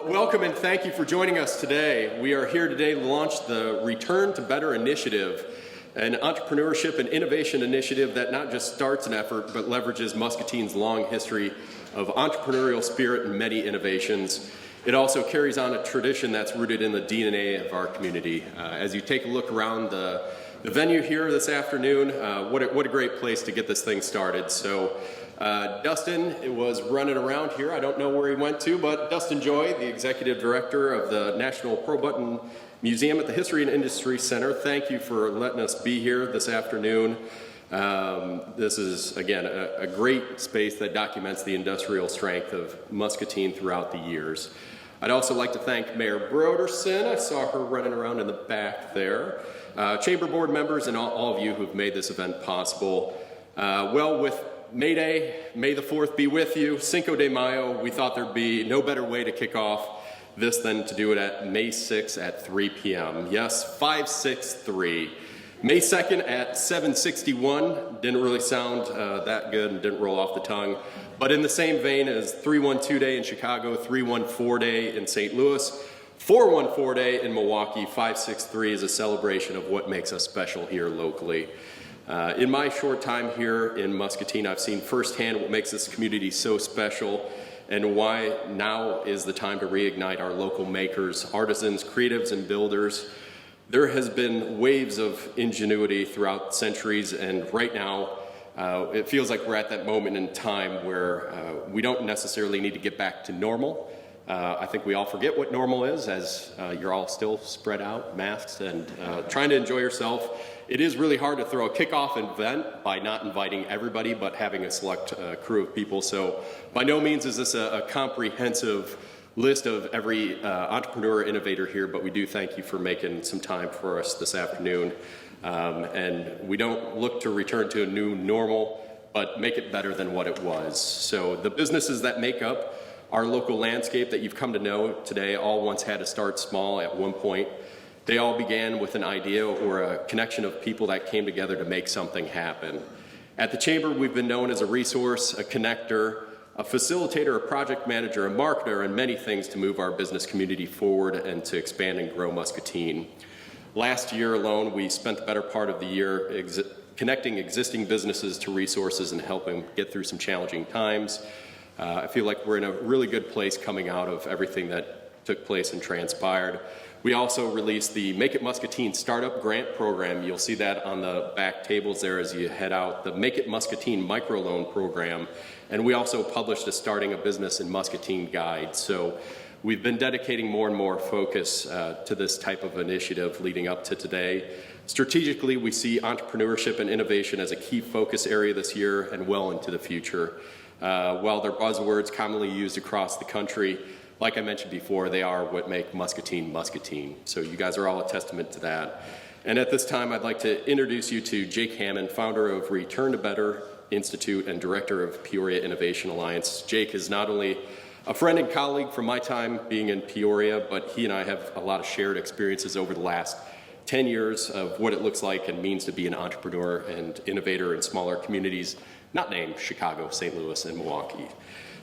Welcome and thank you for joining us today. We are here today to launch the Return to Better initiative, an entrepreneurship and innovation initiative that not just starts an effort, but leverages Muscatine's long history of entrepreneurial spirit and many innovations. It also carries on a tradition that's rooted in the DNA of our community. As you take a look around the venue here this afternoon, what a great place to get this thing started. So Dustin was running around here. I don't know where he went to, but Dustin Joy, the executive director of the National Pro Button Museum at the History and Industry Center, thank you for letting us be here this afternoon. This is, again, a great space that documents the industrial strength of Muscatine throughout the years. I'd also like to thank Mayor Broderson. I saw her running around in the back there. Chamber board members and all of you who've made this event possible. Well, with May Day, May the 4th be with you, Cinco de Mayo, we thought there'd be no better way to kick off this than to do it at May 6th at 3 p.m. Yes, 563. May 2nd at 761, didn't really sound that good and didn't roll off the tongue, but in the same vein as 312 Day in Chicago, 314 Day in St. Louis, 414 Day in Milwaukee, 563 is a celebration of what makes us special here locally. In my short time here in Muscatine, I've seen firsthand what makes this community so special and why now is the time to reignite our local makers, artisans, creatives, and builders. There has been waves of ingenuity throughout centuries, and right now it feels like we're at that moment in time where we don't necessarily need to get back to normal. I think we all forget what normal is as you're all still spread out, masks, and trying to enjoy yourself. It is really hard to throw a kickoff event by not inviting everybody, but having a select crew of people. So by no means is this a comprehensive list of every entrepreneur innovator here, but we do thank you for making some time for us this afternoon. And we don't look to return to a new normal, but make it better than what it was. So the businesses that make up our local landscape that you've come to know today all once had to start small at one point. They all began with an idea or a connection of people that came together to make something happen. At the Chamber, we've been known as a resource, a connector, a facilitator, a project manager, a marketer, and many things to move our business community forward and to expand and grow Muscatine. Last year alone, we spent the better part of the year connecting existing businesses to resources and helping get through some challenging times. I feel like we're in a really good place coming out of everything that took place and transpired. We also released the Make It Muscatine Startup Grant Program. You'll see that on the back tables there as you head out. The Make It Muscatine Microloan Program. And we also published a Starting a Business in Muscatine guide. So we've been dedicating more and more focus to this type of initiative leading up to today. Strategically, we see entrepreneurship and innovation as a key focus area this year and well into the future. While they're buzzwords commonly used across the country, like I mentioned before, they are what make Muscatine Muscatine. So you guys are all a testament to that. And at this time, I'd like to introduce you to Jake Hammond, founder of Return to Better Institute and director of Peoria Innovation Alliance. Jake is not only a friend and colleague from my time being in Peoria, but he and I have a lot of shared experiences over the last 10 years of what it looks like and means to be an entrepreneur and innovator in smaller communities, not named Chicago, St. Louis, and Milwaukee.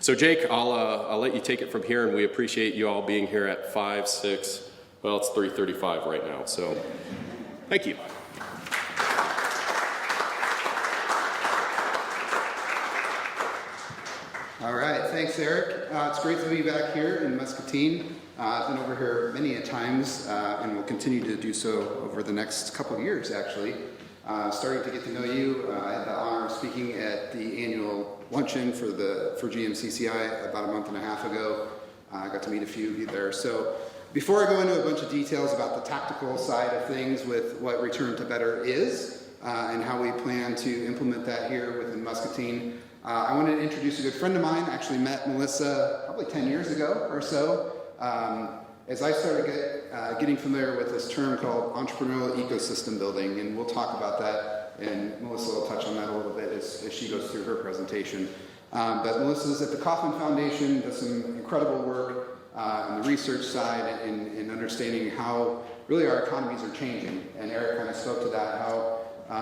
So Jake, I'll let you take it from here, and we appreciate you all being here at 5, 6, well, it's 3:35 right now, so thank you. All right, thanks, Eric. It's great to be back here in Muscatine. I've been over here many a times, and will continue to do so over the next couple of years, actually. Starting to get to know you, I had the honor of speaking at the annual luncheon for GMCCI about a month and a half ago. I got to meet a few of you there. So before I go into a bunch of details about the tactical side of things with what Return to Better is and how we plan to implement that here within Muscatine, I wanted to introduce a good friend of mine. I actually met Melissa probably 10 years ago or so. As I started getting familiar with this term called Entrepreneurial Ecosystem building, and we'll talk about that, and Melissa will touch on that a little bit as she goes through her presentation. But Melissa's at the Kauffman Foundation, does some incredible work on the research side in understanding how really our economies are changing. And Eric kind of spoke to that, how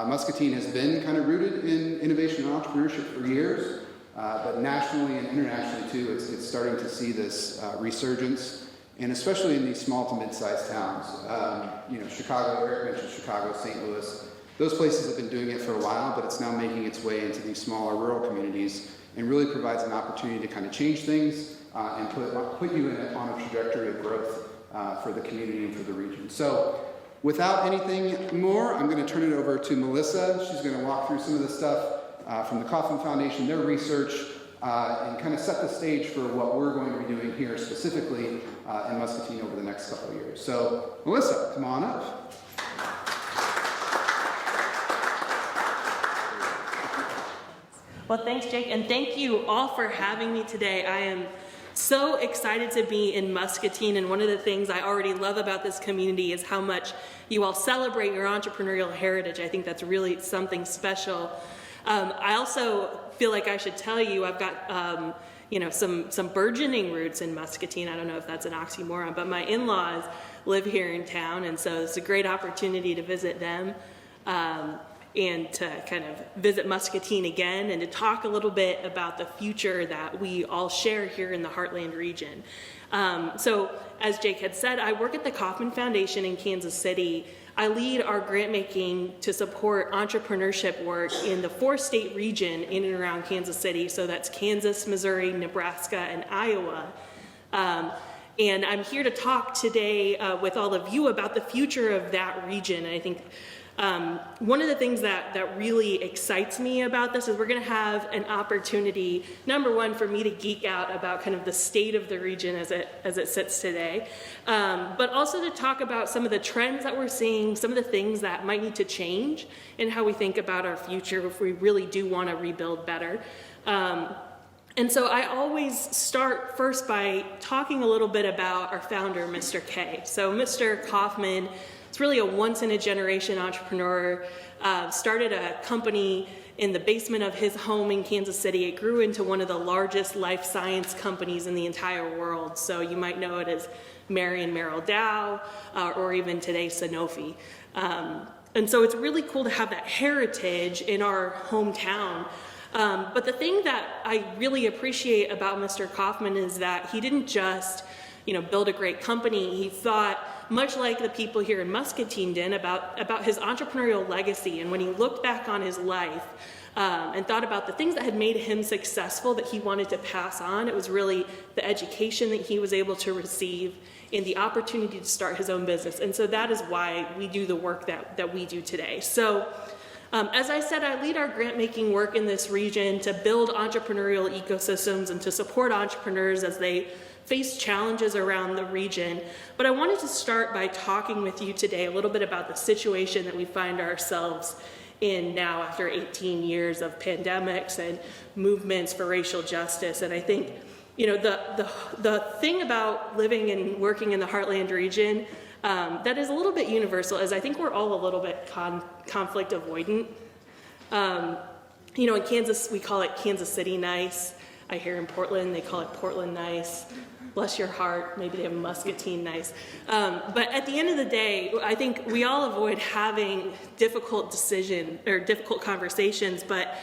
Muscatine has been kind of rooted in innovation and entrepreneurship for years, but nationally and internationally too, it's starting to see this resurgence. and especially in these small to mid-sized towns. Chicago, Eric mentioned Chicago, St. Louis. Those places have been doing it for a while, but it's now making its way into these smaller rural communities and really provides an opportunity to kind of change things and put you on a trajectory of growth for the community and for the region. So without anything more, I'm going to turn it over to Melissa. She's going to walk through some of the stuff from the Kauffman Foundation, their research, and kind of set the stage for what we're going to be doing here specifically in Muscatine over the next couple of years. So Melissa, come on up. Well, thanks, Jake, and thank you all for having me today. I am so excited to be in Muscatine, and one of the things I already love about this community is how much you all celebrate your entrepreneurial heritage. I think that's really something special. I also feel like I should tell you I've got some burgeoning roots in Muscatine. I don't know if that's an oxymoron, but my in-laws live here in town, and so it's a great opportunity to visit them. And to kind of visit Muscatine again and to talk a little bit about the future that we all share here in the Heartland region. So as Jake had said, I work at the Kauffman Foundation in Kansas City. I lead our grant making to support entrepreneurship work in the 4-state region in and around Kansas City. So that's Kansas, Missouri, Nebraska, and Iowa. And I'm here to talk today with all of you about the future of that region. And I think one of the things that really excites me about this is we're going to have an opportunity, number one, for me to geek out about kind of the state of the region as it sits today, but also to talk about some of the trends that we're seeing, some of the things that might need to change in how we think about our future if we really do want to rebuild better. And so I always start first by talking a little bit about our founder, Mr. K. So Mr. Kauffman, it's really a once-in-a-generation entrepreneur, started a company in the basement of his home in Kansas City. It grew into one of the largest life science companies in the entire world. So you might know it as Mary and Merrill Dow, or even today Sanofi. And so it's really cool to have that heritage in our hometown. But the thing that I really appreciate about Mr. Kauffman is that he didn't just build a great company. He thought, much like the people here in Muscatine did, about his entrepreneurial legacy. And when he looked back on his life and thought about the things that had made him successful that he wanted to pass on, it was really the education that he was able to receive and the opportunity to start his own business. And so that is why we do the work that we do today. So as I said, I lead our grant-making work in this region to build entrepreneurial ecosystems and to support entrepreneurs as they face challenges around the region. But I wanted to start by talking with you today a little bit about the situation that we find ourselves in now after 18 years of pandemics and movements for racial justice. And I think, the thing about living and working in the Heartland region that is a little bit universal is I think we're all a little bit conflict avoidant. In Kansas, we call it Kansas City nice. I hear in Portland, they call it Portland nice. Bless your heart, maybe they have Muscatine nice. But at the end of the day, I think we all avoid having difficult conversations, but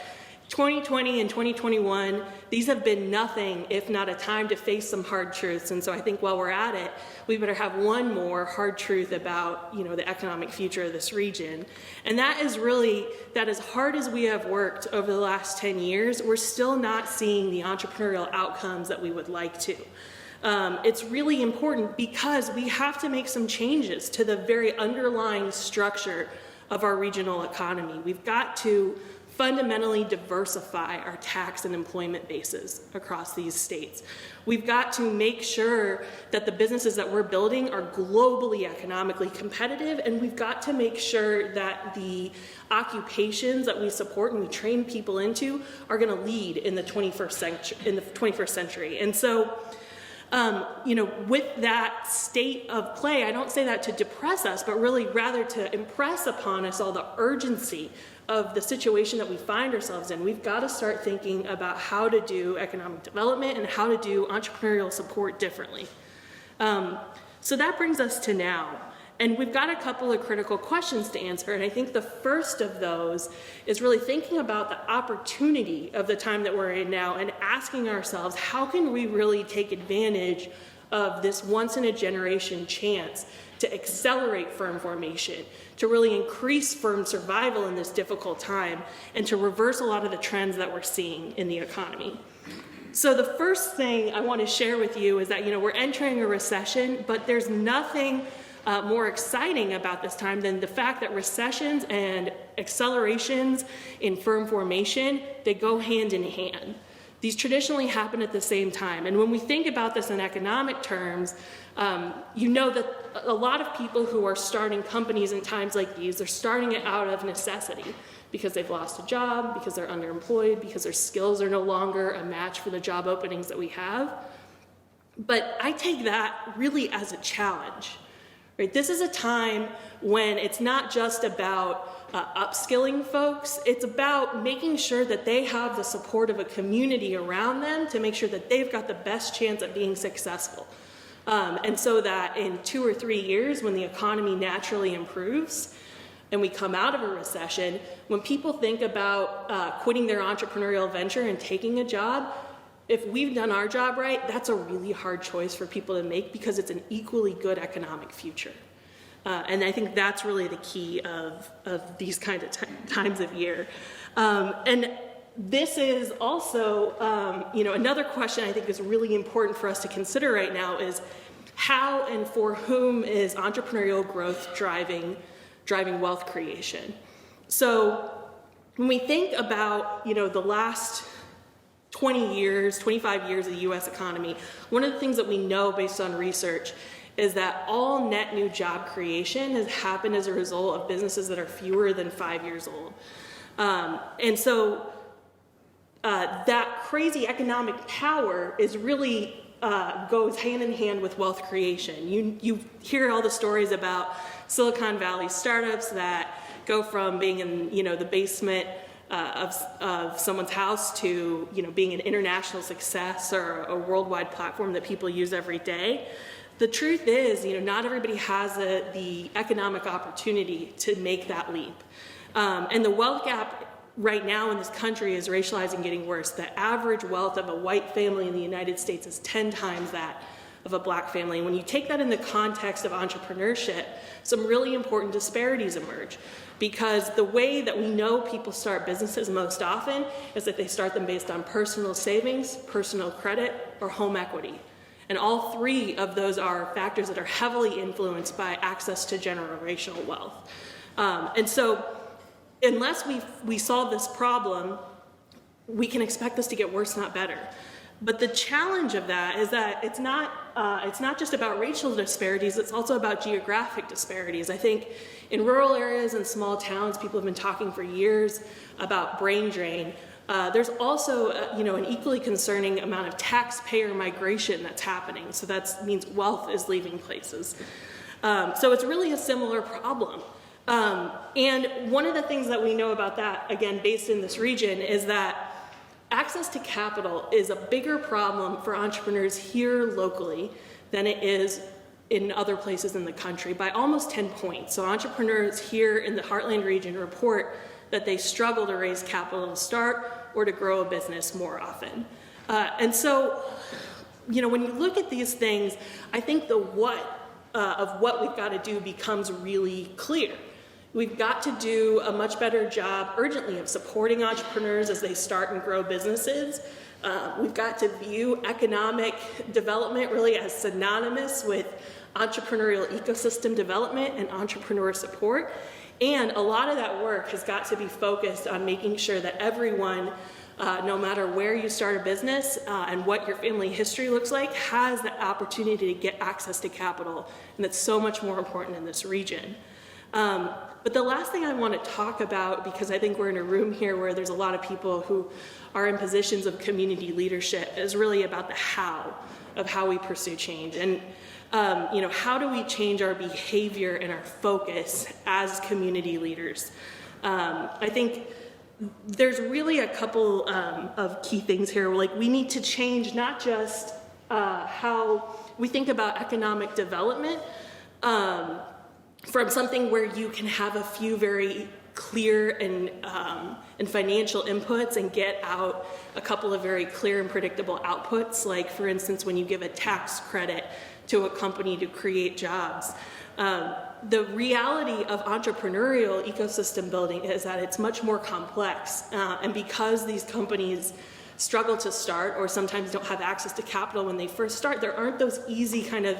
2020 and 2021, these have been nothing if not a time to face some hard truths. And so I think while we're at it, we better have one more hard truth about, the economic future of this region. And that is really that as hard as we have worked over the last 10 years, we're still not seeing the entrepreneurial outcomes that we would like to. It's really important because we have to make some changes to the very underlying structure of our regional economy. We've got to fundamentally diversify our tax and employment bases across these states. We've got to make sure that the businesses that we're building are globally economically competitive, and we've got to make sure that the occupations that we support and we train people into are going to lead in the 21st century. And so with that state of play, I don't say that to depress us, but really rather to impress upon us all the urgency of the situation that we find ourselves in. We've got to start thinking about how to do economic development and how to do entrepreneurial support differently. So that brings us to now. And we've got a couple of critical questions to answer. And I think the first of those is really thinking about the opportunity of the time that we're in now and asking ourselves, how can we really take advantage of this once-in-a-generation chance to accelerate firm formation, to really increase firm survival in this difficult time, and to reverse a lot of the trends that we're seeing in the economy. So the first thing I want to share with you is that, we're entering a recession, but there's nothing more exciting about this time than the fact that recessions and accelerations in firm formation, they go hand in hand. These traditionally happen at the same time. And when we think about this in economic terms, that a lot of people who are starting companies in times like these, they're starting it out of necessity because they've lost a job, because they're underemployed, because their skills are no longer a match for the job openings that we have. But I take that really as a challenge. Right? This is a time when it's not just about upskilling folks, it's about making sure that they have the support of a community around them to make sure that they've got the best chance at being successful. And so that in 2 or 3 years, when the economy naturally improves and we come out of a recession, when people think about quitting their entrepreneurial venture and taking a job, if we've done our job right, that's a really hard choice for people to make because it's an equally good economic future. And I think that's really the key of these kind of times of year. And this is also, another question I think is really important for us to consider right now is how and for whom is entrepreneurial growth driving wealth creation? So when we think about, the last 20 years, 25 years of the U.S. economy, one of the things that we know based on research is that all net new job creation has happened as a result of businesses that are fewer than 5 years old. And so that crazy economic power is really goes hand in hand with wealth creation. You hear all the stories about Silicon Valley startups that go from being in the basement of someone's house to being an international success or a worldwide platform that people use every day. The truth is, not everybody has the economic opportunity to make that leap. And the wealth gap right now in this country is racialized and getting worse. The average wealth of a white family in the United States is 10 times that of a black family. And when you take that in the context of entrepreneurship, some really important disparities emerge. Because the way that we know people start businesses most often is that they start them based on personal savings, personal credit, or home equity. And all three of those are factors that are heavily influenced by access to generational wealth. And so unless we solve this problem, we can expect this to get worse, not better. But the challenge of that is that it's not just about racial disparities, it's also about geographic disparities. I think in rural areas and small towns, people have been talking for years about brain drain. There's also an equally concerning amount of taxpayer migration that's happening. So that means wealth is leaving places. So it's really a similar problem. And one of the things that we know about that, again, based in this region, is that access to capital is a bigger problem for entrepreneurs here locally than it is in other places in the country by almost 10 points. So entrepreneurs here in the Heartland region report that they struggle to raise capital to start or to grow a business more often. And so, when you look at these things, I think the what of what we've got to do becomes really clear. We've got to do a much better job urgently of supporting entrepreneurs as they start and grow businesses. We've got to view economic development really as synonymous with entrepreneurial ecosystem development and entrepreneur support. And a lot of that work has got to be focused on making sure that everyone, no matter where you start a business and what your family history looks like, has the opportunity to get access to capital. And that's so much more important in this region. But the last thing I want to talk about, because I think we're in a room here where there's a lot of people who are in positions of community leadership, is really about the how of how we pursue change. And how do we change our behavior and our focus as community leaders? I think there's really a couple of key things here. Like, we need to change not just how we think about economic development from something where you can have a few very clear and financial inputs and get out a couple of very clear and predictable outputs. Like, for instance, when you give a tax credit to a company to create jobs. The reality of entrepreneurial ecosystem building is that it's much more complex. And because these companies struggle to start or sometimes don't have access to capital when they first start, there aren't those easy kind of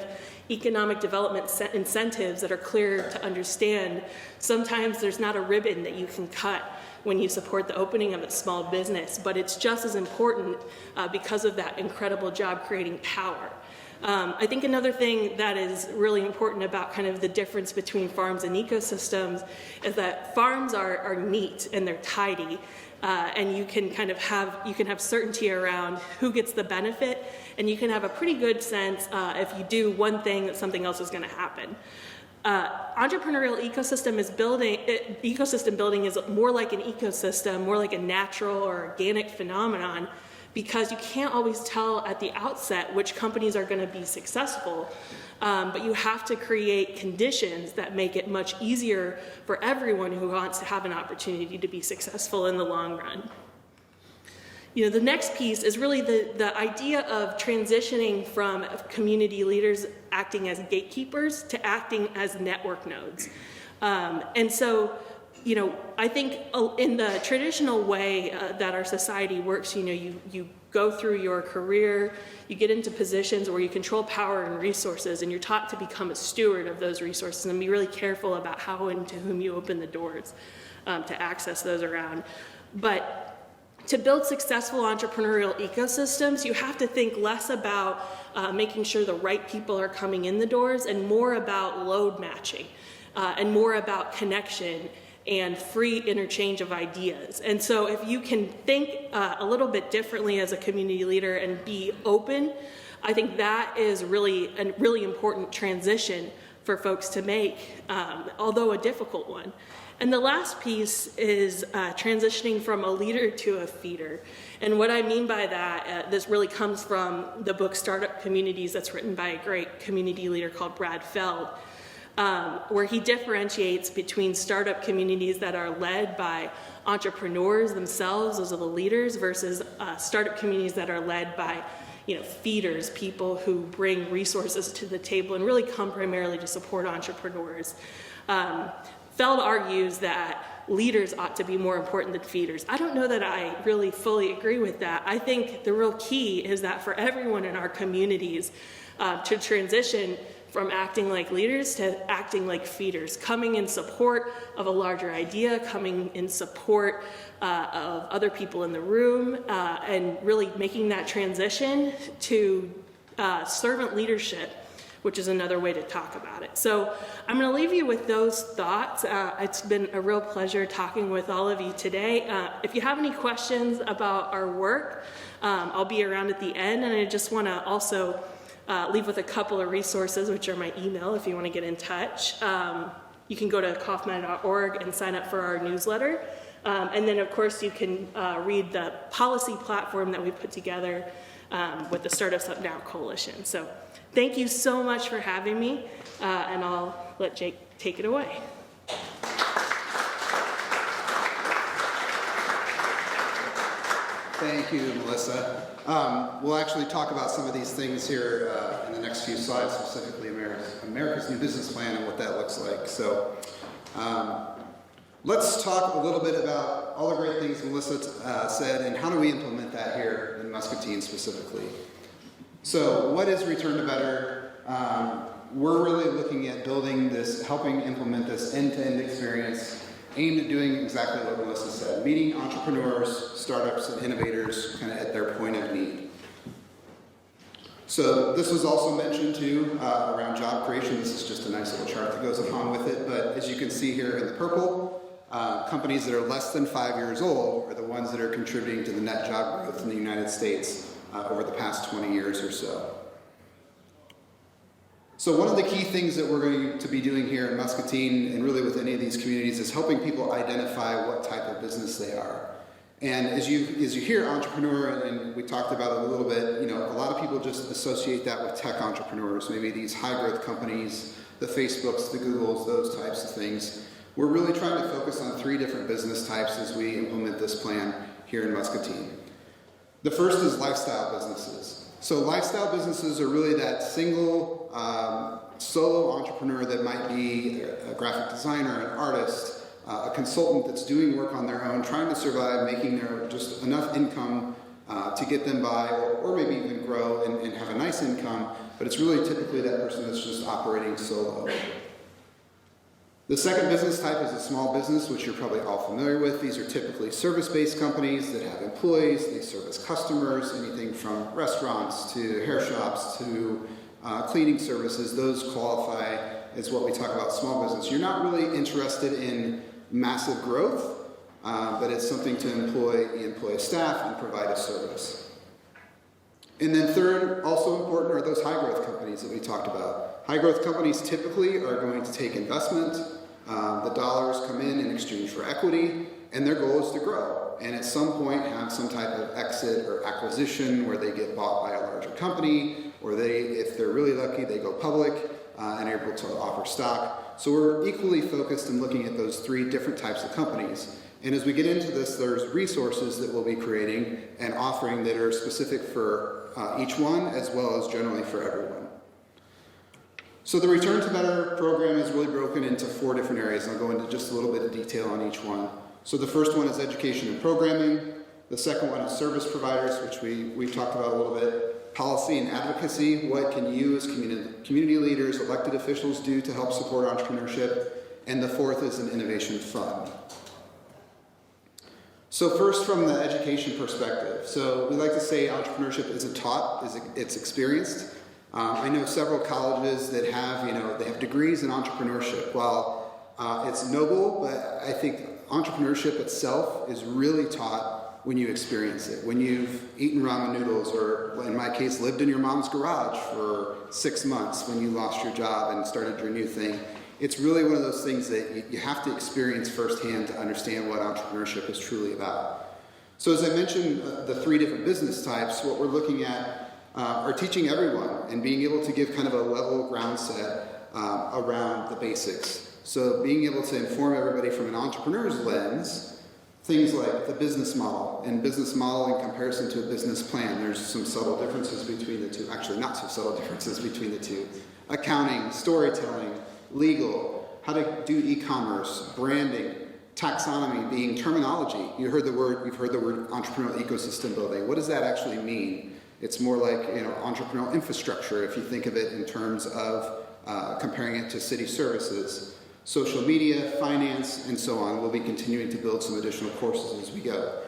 economic development incentives that are clear to understand. Sometimes there's not a ribbon that you can cut when you support the opening of a small business, but it's just as important because of that incredible job creating power. I think another thing that is really important about kind of the difference between farms and ecosystems is that farms are neat and they're tidy, and you can kind of have certainty around who gets the benefit, and you can have a pretty good sense if you do one thing that something else is going to happen. Entrepreneurial ecosystem building is more like an ecosystem, more like a natural or organic phenomenon, because you can't always tell at the outset which companies are going to be successful, but you have to create conditions that make it much easier for everyone who wants to have an opportunity to be successful in the long run. You know, the next piece is really the idea of transitioning from community leaders acting as gatekeepers to acting as network nodes. And so, you know, I think in the traditional way that our society works, you know, you go through your career, you get into positions where you control power and resources, and you're taught to become a steward of those resources and be really careful about how and to whom you open the doors to access those around. But to build successful entrepreneurial ecosystems, you have to think less about making sure the right people are coming in the doors and more about load matching and more about connection and free interchange of ideas. And so if you can think a little bit differently as a community leader and be open, I think that is really a really important transition for folks to make, although a difficult one. And the last piece is transitioning from a leader to a feeder. And what I mean by that, this really comes from the book Startup Communities that's written by a great community leader called Brad Feld, where he differentiates between startup communities that are led by entrepreneurs themselves, those are the leaders, versus startup communities that are led by, you know, feeders, people who bring resources to the table and really come primarily to support entrepreneurs. Feld argues that leaders ought to be more important than feeders. I don't know that I really fully agree with that. I think the real key is that for everyone in our communities to transition from acting like leaders to acting like feeders, coming in support of a larger idea, coming in support of other people in the room, and really making that transition to servant leadership, which is another way to talk about it. So I'm going to leave you with those thoughts. It's been a real pleasure talking with all of you today. If you have any questions about our work, I'll be around at the end, and I just want to also leave with a couple of resources, which are my email if you want to get in touch. You can go to kaufman.org and sign up for our newsletter. And then, of course, you can read the policy platform that we put together with the Startups Up Now Coalition. So thank you so much for having me, and I'll let Jake take it away. Thank you, Melissa. We'll actually talk about some of these things here in the next few slides, specifically America's New Business Plan and what that looks like. So let's talk a little bit about all the great things Melissa said and how do we implement that here in Muscatine specifically. So what is Return to Better? We're really looking at building this, helping implement this end-to-end experience aimed at doing exactly what Melissa said, meeting entrepreneurs, startups, and innovators kind of at their point of need. So this was also mentioned too around job creation. This is just a nice little chart that goes along with it, but as you can see here in the purple, companies that are less than 5 years old are the ones that are contributing to the net job growth in the United States over the past 20 years or so. So one of the key things that we're going to be doing here in Muscatine and really with any of these communities is helping people identify what type of business they are. And as you hear entrepreneur, and we talked about it a little bit, you know, a lot of people just associate that with tech entrepreneurs, maybe these high growth companies, the Facebooks, the Googles, those types of things. We're really trying to focus on 3 different business types as we implement this plan here in Muscatine. The first is lifestyle businesses. So lifestyle businesses are really that single solo entrepreneur that might be a graphic designer, an artist, a consultant that's doing work on their own, trying to survive, making their just enough income to get them by, or maybe even grow and have a nice income, but it's really typically that person that's just operating solo. The second business type is a small business, which you're probably all familiar with. These are typically service-based companies that have employees, they service customers, anything from restaurants to hair shops to cleaning services. Those qualify as what we talk about small business. You're not really interested in massive growth, but it's something to employ staff and provide a service. And then third, also important, are those high-growth companies that we talked about. High-growth companies typically are going to take investment. The dollars come in exchange for equity, and their goal is to grow. And at some point have some type of exit or acquisition where they get bought by a larger company, or if they're really lucky, they go public and are able to offer stock. So we're equally focused in looking at those 3 different types of companies. And as we get into this, there's resources that we'll be creating and offering that are specific for each one, as well as generally for everyone. So the Return to Better program is really broken into 4 different areas, and I'll go into just a little bit of detail on each one. So the first one is education and programming. The second one is service providers, which we've talked about a little bit. Policy and advocacy, what can you as community leaders, elected officials do to help support entrepreneurship? And the fourth is an innovation fund. So first, from the education perspective. So we like to say entrepreneurship isn't taught, it's experienced. I know several colleges that have, they have degrees in entrepreneurship. While it's noble, but I think entrepreneurship itself is really taught when you experience it. When you've eaten ramen noodles, or in my case, lived in your mom's garage for 6 months when you lost your job and started your new thing. It's really one of those things that you have to experience firsthand to understand what entrepreneurship is truly about. So as I mentioned, the 3 different business types, what we're looking at are teaching everyone and being able to give kind of a level ground set around the basics. So being able to inform everybody from an entrepreneur's lens, things like the business model and business model in comparison to a business plan. There's some subtle differences between the 2. Actually, not so subtle differences between the 2. Accounting, storytelling, legal, how to do e-commerce, branding, taxonomy being terminology. You've heard the word entrepreneurial ecosystem building. What does that actually mean? It's more like entrepreneurial infrastructure if you think of it in terms of comparing it to city services, social media, finance, and so on. We'll be continuing to build some additional courses as we go.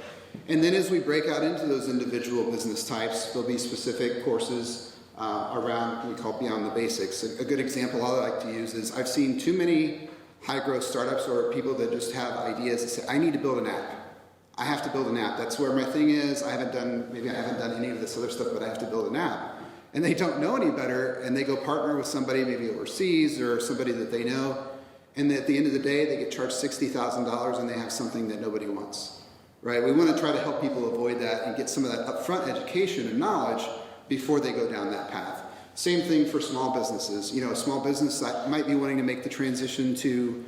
And then as we break out into those individual business types, there'll be specific courses around what we call Beyond the Basics. A good example I like to use is I've seen too many high-growth startups or people that just have ideas that say, I need to build an app. I have to build an app. That's where my thing is. Maybe I haven't done any of this other stuff, but I have to build an app. And they don't know any better, and they go partner with somebody maybe overseas or somebody that they know, and at the end of the day, they get charged $60,000 and they have something that nobody wants, right? We want to try to help people avoid that and get some of that upfront education and knowledge before they go down that path. Same thing for small businesses. A small business that might be wanting to make the transition to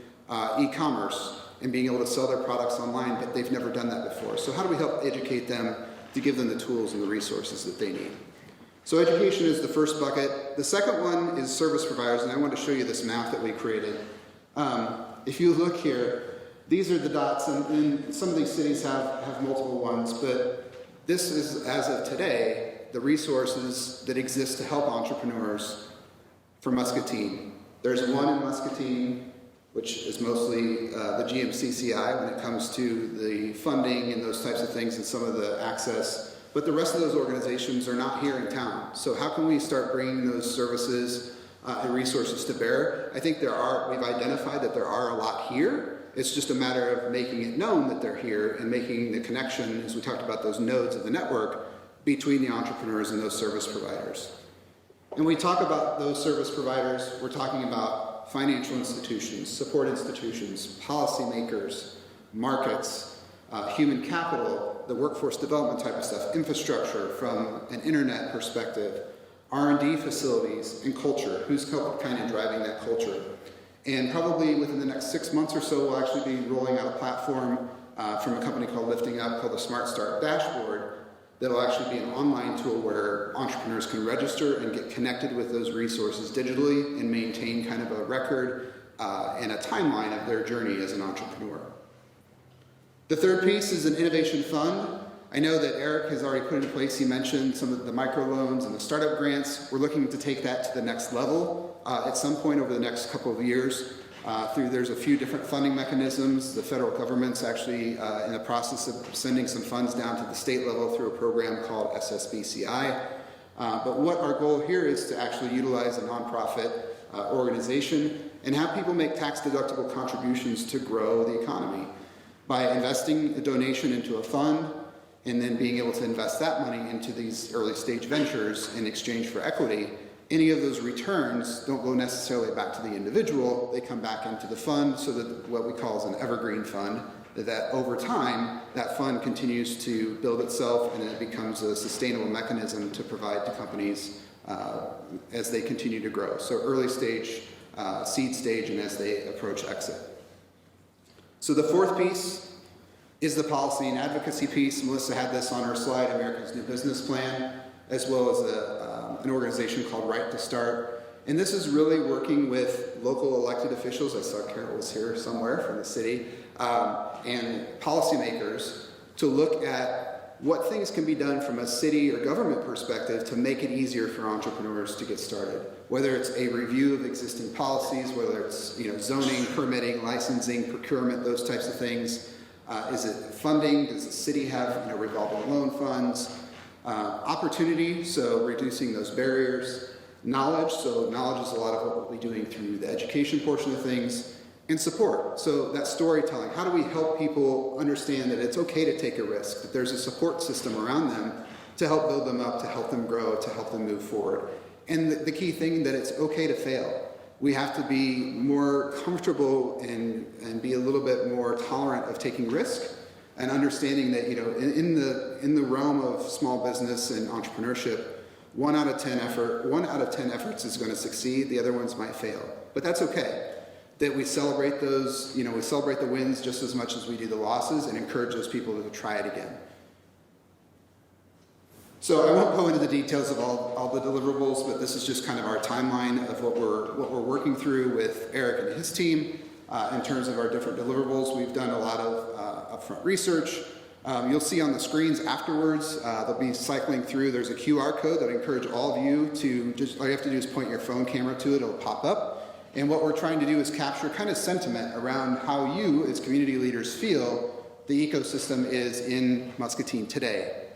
e-commerce and being able to sell their products online, but they've never done that before. So how do we help educate them to give them the tools and the resources that they need? So education is the first bucket. The second one is service providers, and I want to show you this map that we created. If you look here, these are the dots, and some of these cities have multiple ones, but this is, as of today, the resources that exist to help entrepreneurs for Muscatine. There's one in Muscatine, which is mostly the GMCCI when it comes to the funding and those types of things and some of the access. But the rest of those organizations are not here in town. So how can we start bringing those services and resources to bear? I think we've identified that there are a lot here. It's just a matter of making it known that they're here and making the connection, as we talked about those nodes of the network, between the entrepreneurs and those service providers. And we talk about those service providers, we're talking about financial institutions, support institutions, policymakers, markets, human capital, the workforce development type of stuff, infrastructure from an internet perspective, R&D facilities, and culture. Who's kind of driving that culture? And probably within the next 6 months or so, we'll actually be rolling out a platform from a company called Lifting Up called the Smart Start Dashboard that'll actually be an online tool where entrepreneurs can register and get connected with those resources digitally and maintain kind of a record and a timeline of their journey as an entrepreneur. The third piece is an innovation fund. I know that Eric has already put in place, he mentioned some of the microloans and the startup grants. We're looking to take that to the next level at some point over the next couple of years. There's a few different funding mechanisms. The federal government's actually in the process of sending some funds down to the state level through a program called SSBCI. But what our goal here is to actually utilize a nonprofit organization and have people make tax-deductible contributions to grow the economy. By investing a donation into a fund and then being able to invest that money into these early stage ventures in exchange for equity, any of those returns don't go necessarily back to the individual, they come back into the fund, so that what we call is an evergreen fund, that over time, that fund continues to build itself and it becomes a sustainable mechanism to provide to companies as they continue to grow. So early stage, seed stage, and as they approach exit. So the fourth piece is the policy and advocacy piece. Melissa had this on her slide, America's New Business Plan, as well as an organization called Right to Start. And this is really working with local elected officials. I saw Carol was here somewhere from the city, and policymakers to look at what things can be done from a city or government perspective to make it easier for entrepreneurs to get started. Whether it's a review of existing policies, whether it's zoning, permitting, licensing, procurement, those types of things. Is it funding? Does the city have revolving loan funds? Opportunity, so reducing those barriers. Knowledge, so knowledge is a lot of what we'll be doing through the education portion of things. And support, so that storytelling. How do we help people understand that it's okay to take a risk, that there's a support system around them to help build them up, to help them grow, to help them move forward. And the key thing, that it's okay to fail. We have to be more comfortable and be a little bit more tolerant of taking risk and understanding that in the realm of small business and entrepreneurship, 1 out of 10 efforts is going to succeed. The other ones might fail, but that's okay. That we celebrate those, we celebrate the wins just as much as we do the losses and encourage those people to try it again. So I won't go into the details of all the deliverables, but this is just kind of our timeline of what we're working through with Eric and his team in terms of our different deliverables. We've done a lot of upfront research. You'll see on the screens afterwards, they'll be cycling through. There's a QR code that I encourage all of you to all you have to do is point your phone camera to it. It'll pop up. And what we're trying to do is capture kind of sentiment around how you as community leaders feel the ecosystem is in Muscatine today.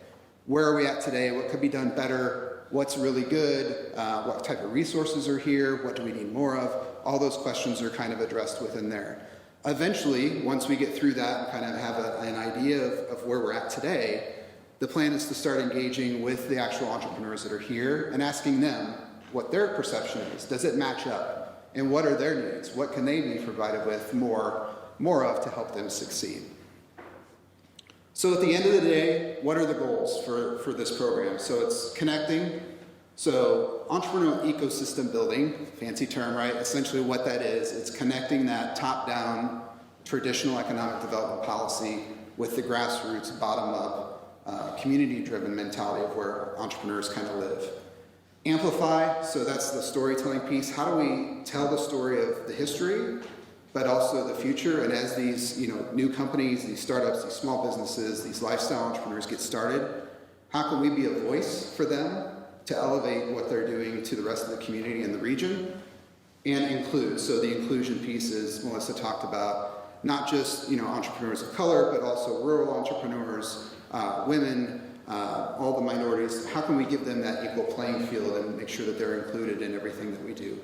Where are we at today? What could be done better? What's really good? What type of resources are here? What do we need more of? All those questions are kind of addressed within there. Eventually, once we get through that and kind of have an idea of where we're at today, the plan is to start engaging with the actual entrepreneurs that are here and asking them what their perception is. Does it match up? And what are their needs? What can they be provided with more of to help them succeed? So at the end of the day, what are the goals for this program? So it's connecting. So entrepreneurial ecosystem building, fancy term, right? Essentially what that is, it's connecting that top-down traditional economic development policy with the grassroots, bottom-up, community-driven mentality of where entrepreneurs kind of live. Amplify, so that's the storytelling piece. How do we tell the story of the history, but also the future? And as these new companies, these startups, these small businesses, these lifestyle entrepreneurs get started, how can we be a voice for them to elevate what they're doing to the rest of the community and the region? And include, so the inclusion piece is Melissa talked about, not just entrepreneurs of color, but also rural entrepreneurs, women, all the minorities. How can we give them that equal playing field and make sure that they're included in everything that we do?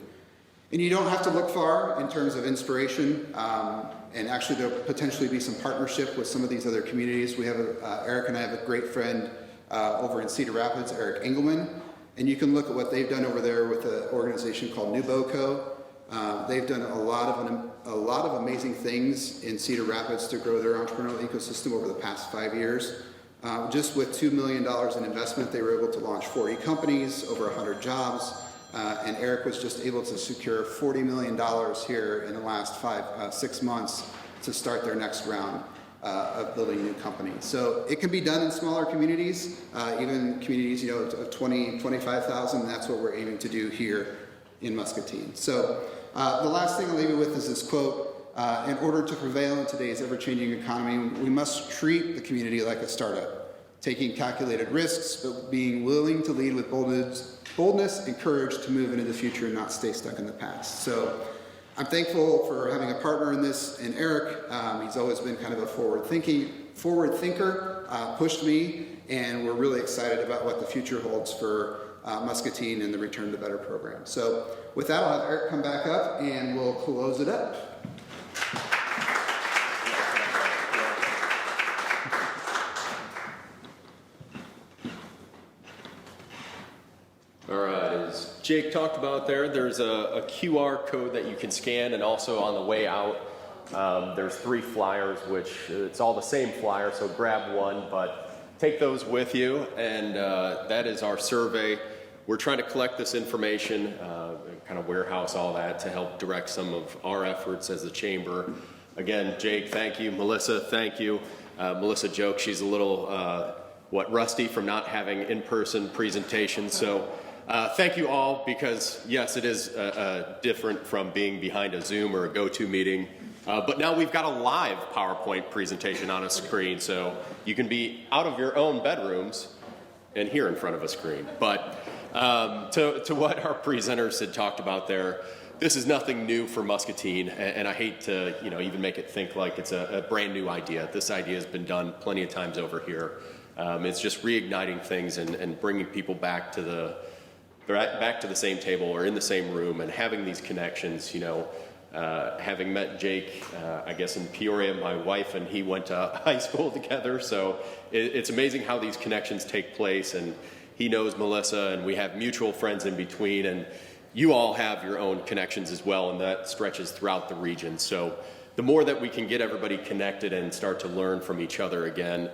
And you don't have to look far in terms of inspiration, and actually there'll potentially be some partnership with some of these other communities. We have Eric and I have a great friend over in Cedar Rapids, Eric Engelman, and you can look at what they've done over there with an organization called NuboCo. They've done a lot of amazing things in Cedar Rapids to grow their entrepreneurial ecosystem over the past 5 years. Just with $2 million in investment, they were able to launch 40 companies, over 100 jobs, and Eric was just able to secure $40 million here in the last 6 months to start their next round of building a new company. So it can be done in smaller communities, even communities, of 20, 25,000. That's what we're aiming to do here in Muscatine. So the last thing I'll leave you with is this quote: in order to prevail in today's ever-changing economy, we must treat the community like a startup, taking calculated risks, but being willing to lead with boldness and courage to move into the future and not stay stuck in the past. So I'm thankful for having a partner in this, and Eric. He's always been kind of a forward thinker, pushed me, and we're really excited about what the future holds for Muscatine and the Return to Better program. So with that, I'll have Eric come back up and we'll close it up. All right, as Jake talked about there's a QR code that you can scan, and also on the way out, there's 3 flyers, which it's all the same flyer, so grab one, but take those with you, and that is our survey. We're trying to collect this information, kind of warehouse all that to help direct some of our efforts as a chamber. Again, Jake, thank you. Melissa, thank you. Melissa jokes she's a little, rusty from not having in-person presentations, so thank you all, because yes, it is different from being behind a Zoom or a GoToMeeting, but now we've got a live PowerPoint presentation on a screen, so you can be out of your own bedrooms and here in front of a screen. But to what our presenters had talked about there, this is nothing new for Muscatine, and I hate to even make it think like it's a brand new idea. This idea has been done plenty of times over here. It's just reigniting things and bringing people back to the same table or in the same room and having these connections. Having met Jake, I guess in Peoria, my wife and he went to high school together, so it's amazing how these connections take place, and he knows Melissa, and we have mutual friends in between, and you all have your own connections as well, and that stretches throughout the region. So the more that we can get everybody connected and start to learn from each other again,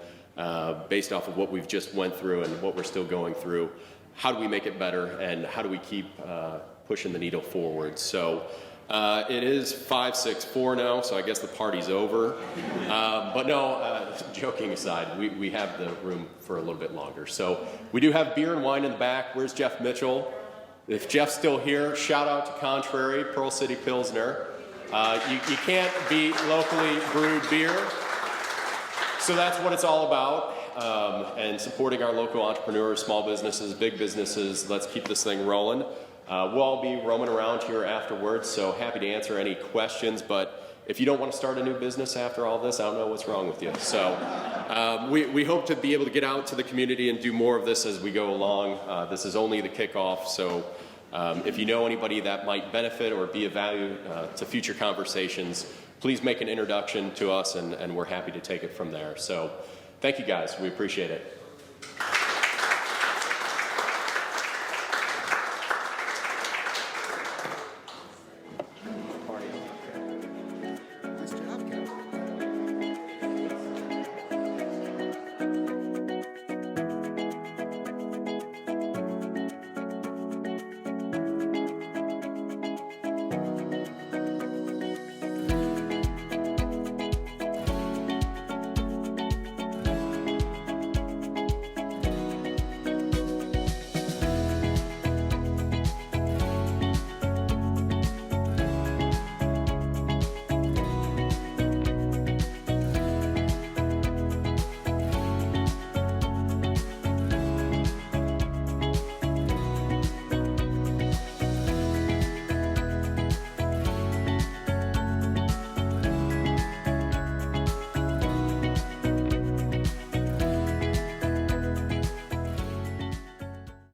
based off of what we've just went through and what we're still going through, how do we make it better, and how do we keep pushing the needle forward? So it is 5:04 now, so I guess the party's over. But no, joking aside, we have the room for a little bit longer. So we do have beer and wine in the back. Where's Jeff Mitchell? If Jeff's still here, shout out to Contrary, Pearl City Pilsner. You can't beat locally brewed beer. So that's what it's all about. And supporting our local entrepreneurs, small businesses, big businesses. Let's keep this thing rolling. We'll all be roaming around here afterwards, so happy to answer any questions, but if you don't want to start a new business after all this, I don't know what's wrong with you. So we hope to be able to get out to the community and do more of this as we go along. This is only the kickoff, so if you know anybody that might benefit or be of value to future conversations, please make an introduction to us, and we're happy to take it from there. So thank you guys, we appreciate it.